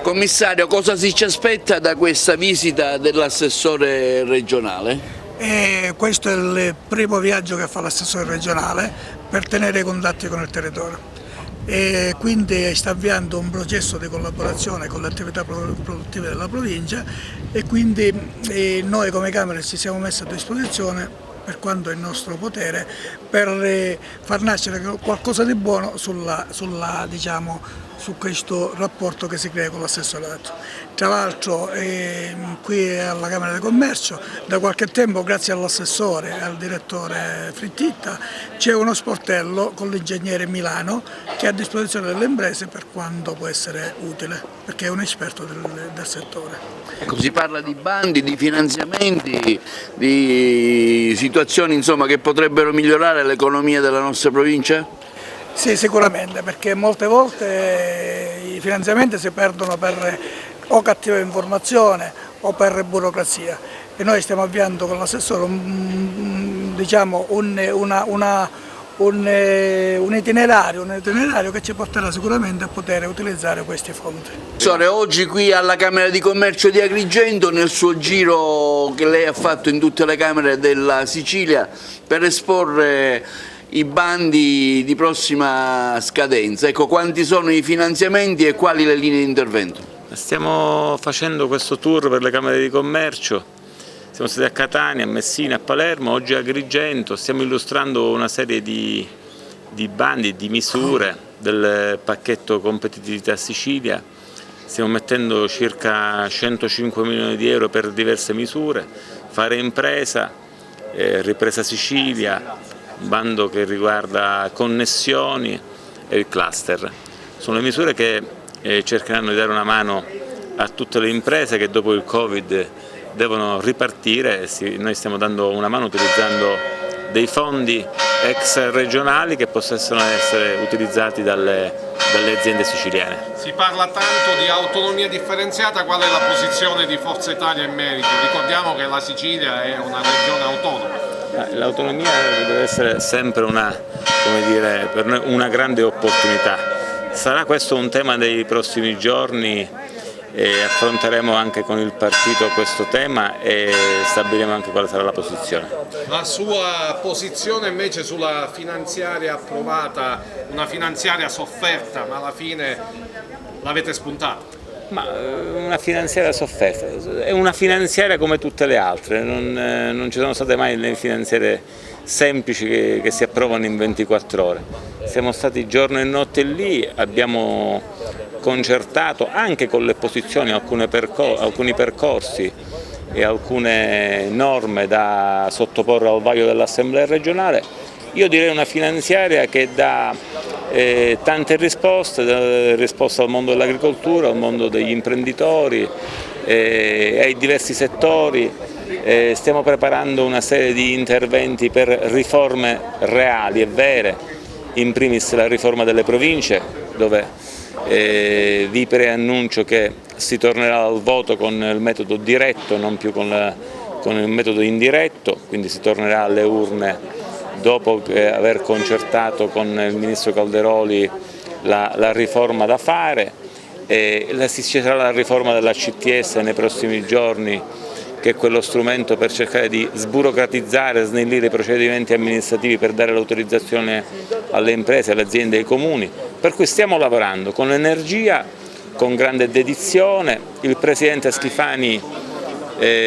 Commissario, cosa si ci aspetta da questa visita dell'assessore regionale? Questo è il primo viaggio che fa l'assessore regionale per tenere i contatti con il territorio e quindi sta avviando un processo di collaborazione con le attività produttive della provincia e quindi noi come Camere ci siamo messi a disposizione per quanto è il nostro potere per far nascere qualcosa di buono su questo rapporto che si crea con l'assessorato. Tra l'altro qui alla Camera di Commercio da qualche tempo, grazie all'assessore e al direttore Frittitta, c'è uno sportello con l'ingegnere Milano che è a disposizione delle imprese per quanto può essere utile, perché è un esperto del settore. Ecco, si parla di bandi, di finanziamenti, di situazioni insomma, che potrebbero migliorare l'economia della nostra provincia? Sì, sicuramente, perché molte volte i finanziamenti si perdono per o cattiva informazione o per burocrazia e noi stiamo avviando con l'assessore un itinerario che ci porterà sicuramente a poter utilizzare questi fondi. Assessore, oggi qui alla Camera di Commercio di Agrigento, nel suo giro che lei ha fatto in tutte le Camere della Sicilia per esporre i bandi di prossima scadenza, ecco, quanti sono i finanziamenti e quali le linee di intervento? Stiamo facendo questo tour per le Camere di Commercio, siamo stati a Catania, a Messina, a Palermo, oggi a Agrigento, stiamo illustrando una serie di bandi, di misure del pacchetto Competitività Sicilia, stiamo mettendo circa 105 milioni di euro per diverse misure, Fare Impresa, Ripresa Sicilia, un bando che riguarda connessioni e il cluster. Sono le misure che cercheranno di dare una mano a tutte le imprese che dopo il Covid devono ripartire. Noi stiamo dando una mano utilizzando dei fondi ex regionali che possano essere utilizzati dalle aziende siciliane. Si parla tanto di autonomia differenziata, qual è la posizione di Forza Italia in merito? Ricordiamo che la Sicilia è una regione autonoma. L'autonomia deve essere sempre per noi una grande opportunità. Sarà questo un tema dei prossimi giorni e affronteremo anche con il partito questo tema e stabiliremo anche quale sarà la posizione. La sua posizione invece sulla finanziaria approvata, una finanziaria sofferta, ma alla fine l'avete spuntata? Ma una finanziaria sofferta, è una finanziaria come tutte le altre, non ci sono state mai le finanziarie semplici che si approvano in 24 ore. Siamo stati giorno e notte lì, abbiamo concertato anche con le opposizioni alcuni percorsi e alcune norme da sottoporre al vaglio dell'Assemblea regionale. Io direi una finanziaria che dà tante risposte al mondo dell'agricoltura, al mondo degli imprenditori, ai diversi settori. Stiamo preparando una serie di interventi per riforme reali e vere, in primis la riforma delle province, dove vi preannuncio che si tornerà al voto con il metodo diretto, non più con il metodo indiretto, quindi si tornerà alle urne dopo aver concertato con il Ministro Calderoli la riforma da fare. Ci sarà la riforma della CTS nei prossimi giorni, che è quello strumento per cercare di sburocratizzare e snellire i procedimenti amministrativi per dare l'autorizzazione alle imprese, alle aziende e ai comuni, per cui stiamo lavorando con energia, con grande dedizione. Il Presidente Schifani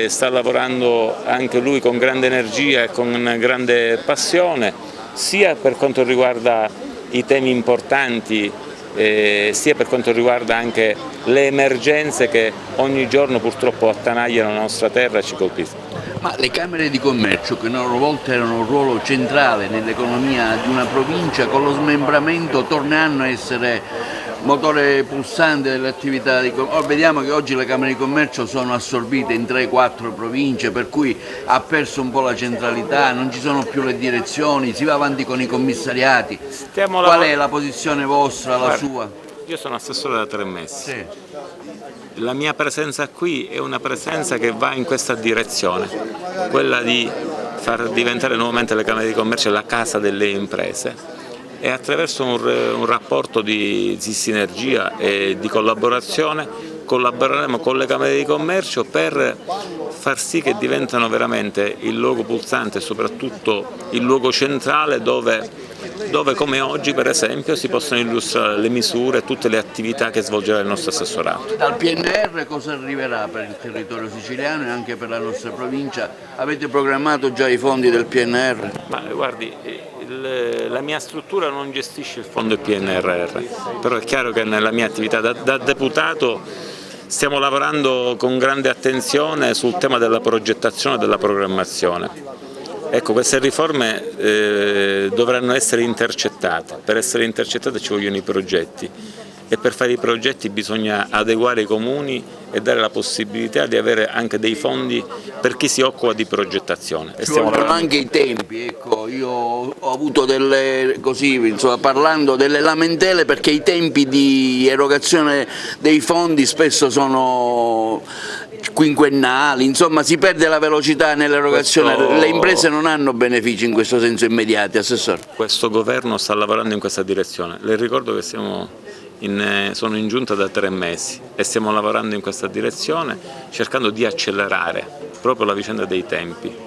sta lavorando anche lui con grande energia e con grande passione, sia per quanto riguarda i temi importanti, sia per quanto riguarda anche le emergenze che ogni giorno purtroppo attanagliano la nostra terra e ci colpiscono. Ma le Camere di Commercio, che una volta erano un ruolo centrale nell'economia di una provincia, con lo smembramento torneranno a essere motore pulsante delle attività di commercio. Vediamo che oggi le Camere di Commercio sono assorbite in 3-4 province, per cui ha perso un po' la centralità, non ci sono più le direzioni, si va avanti con i commissariati. Qual è la posizione vostra, la sua? Io sono assessore da 3 mesi. Sì. La mia presenza qui è una presenza che va in questa direzione, quella di far diventare nuovamente le Camere di Commercio la casa delle imprese, e attraverso un rapporto di sinergia e di collaborazione collaboreremo con le Camere di Commercio per far sì che diventano veramente il luogo pulsante e soprattutto il luogo centrale dove come oggi per esempio si possono illustrare le misure e tutte le attività che svolgerà il nostro assessorato. Dal PNR cosa arriverà per il territorio siciliano e anche per la nostra provincia? Avete programmato già i fondi del PNR? Ma guardi, la mia struttura non gestisce il fondo PNRR, però è chiaro che nella mia attività da deputato stiamo lavorando con grande attenzione sul tema della progettazione e della programmazione. Ecco, queste riforme dovranno essere intercettate, per essere intercettate ci vogliono i progetti e per fare i progetti bisogna adeguare i comuni e dare la possibilità di avere anche dei fondi per chi si occupa di progettazione. Ci vogliono anche i tempi, ecco, io ho avuto parlando delle lamentele perché i tempi di erogazione dei fondi spesso sono quinquennali, insomma si perde la velocità nell'erogazione, le imprese non hanno benefici in questo senso immediati, Assessore. Questo governo sta lavorando in questa direzione, le ricordo che sono in giunta da 3 mesi e stiamo lavorando in questa direzione cercando di accelerare proprio la vicenda dei tempi.